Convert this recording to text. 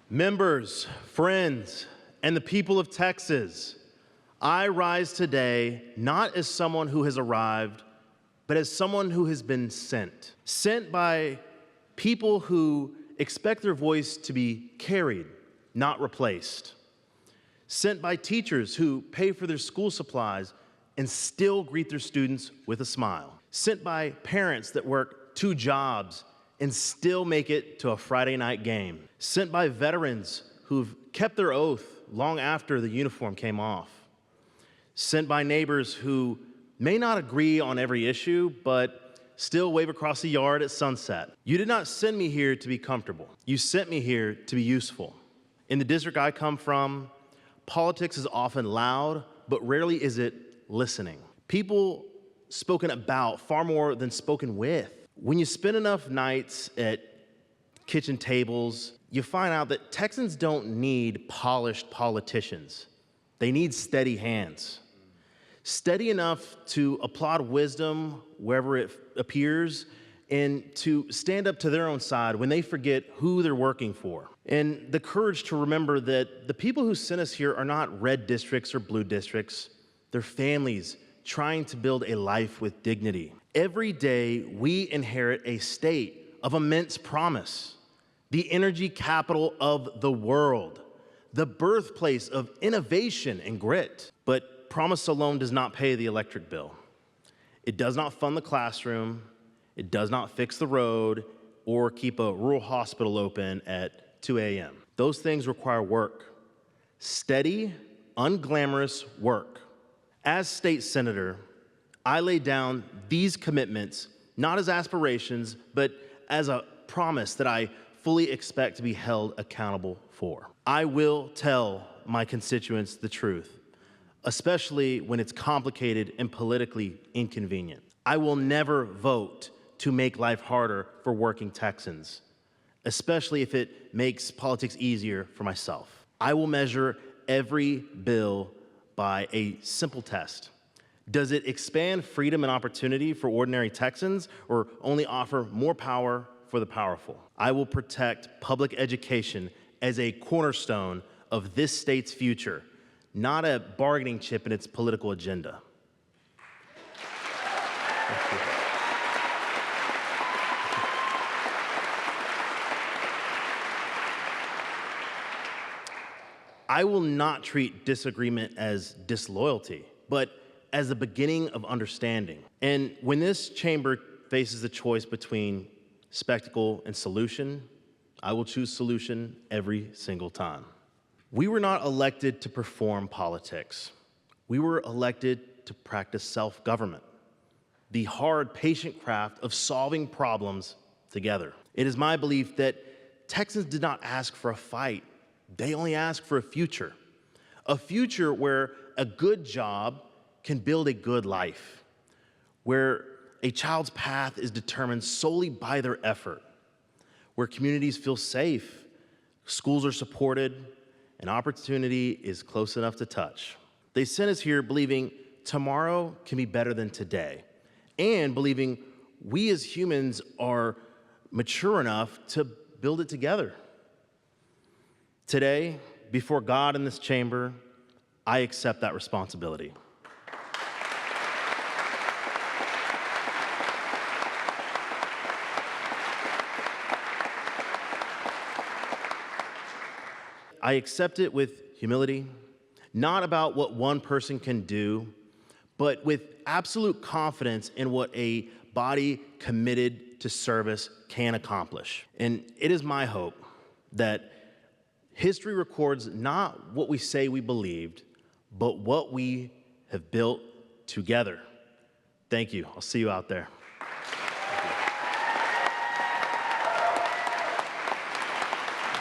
Members, friends, and the people of Texas, I rise today not as someone who has arrived, but as someone who has been sent. Sent by people who expect their voice to be carried, not replaced. Sent by teachers who pay for their school supplies and still greet their students with a smile. Sent by parents that work 2 jobs and still make it to a Friday night game. Sent by veterans who've kept their oath long after the uniform came off. Sent by neighbors who may not agree on every issue, but still wave across the yard at sunset. You did not send me here to be comfortable. You sent me here to be useful. In the district I come from, politics is often loud, but rarely is it listening. People spoken about far more than spoken with. When you spend enough nights at kitchen tables, you find out that Texans don't need polished politicians. They need steady hands. Steady enough to applaud wisdom wherever it appears and to stand up to their own side when they forget who they're working for. And the courage to remember that the people who sent us here are not red districts or blue districts. They're families trying to build a life with dignity. Every day, we inherit a state of immense promise, the energy capital of the world, the birthplace of innovation and grit. But promise alone does not pay the electric bill. It does not fund the classroom. It does not fix the road or keep a rural hospital open at 2 a.m. Those things require work, steady, unglamorous work. As state senator, I lay down these commitments not as aspirations, but as a promise that I fully expect to be held accountable for. I will tell my constituents the truth, especially when it's complicated and politically inconvenient. I will never vote to make life harder for working Texans, especially if it makes politics easier for myself. I will measure every bill by a simple test. Does it expand freedom and opportunity for ordinary Texans or only offer more power for the powerful? I will protect public education as a cornerstone of this state's future, not a bargaining chip in its political agenda. I will not treat disagreement as disloyalty, but as the beginning of understanding. And when this chamber faces the choice between spectacle and solution, I will choose solution every single time. We were not elected to perform politics. We were elected to practice self-government, the hard, patient craft of solving problems together. It is my belief that Texans did not ask for a fight. They only ask for a future where a good job can build a good life, where a child's path is determined solely by their effort, where communities feel safe, schools are supported, and opportunity is close enough to touch. They sent us here believing tomorrow can be better than today, and believing we as humans are mature enough to build it together. Today, before God in this chamber, I accept that responsibility. I accept it with humility, not about what one person can do, but with absolute confidence in what a body committed to service can accomplish. And it is my hope that history records not what we say we believed, but what we have built together. Thank you. I'll see you out there.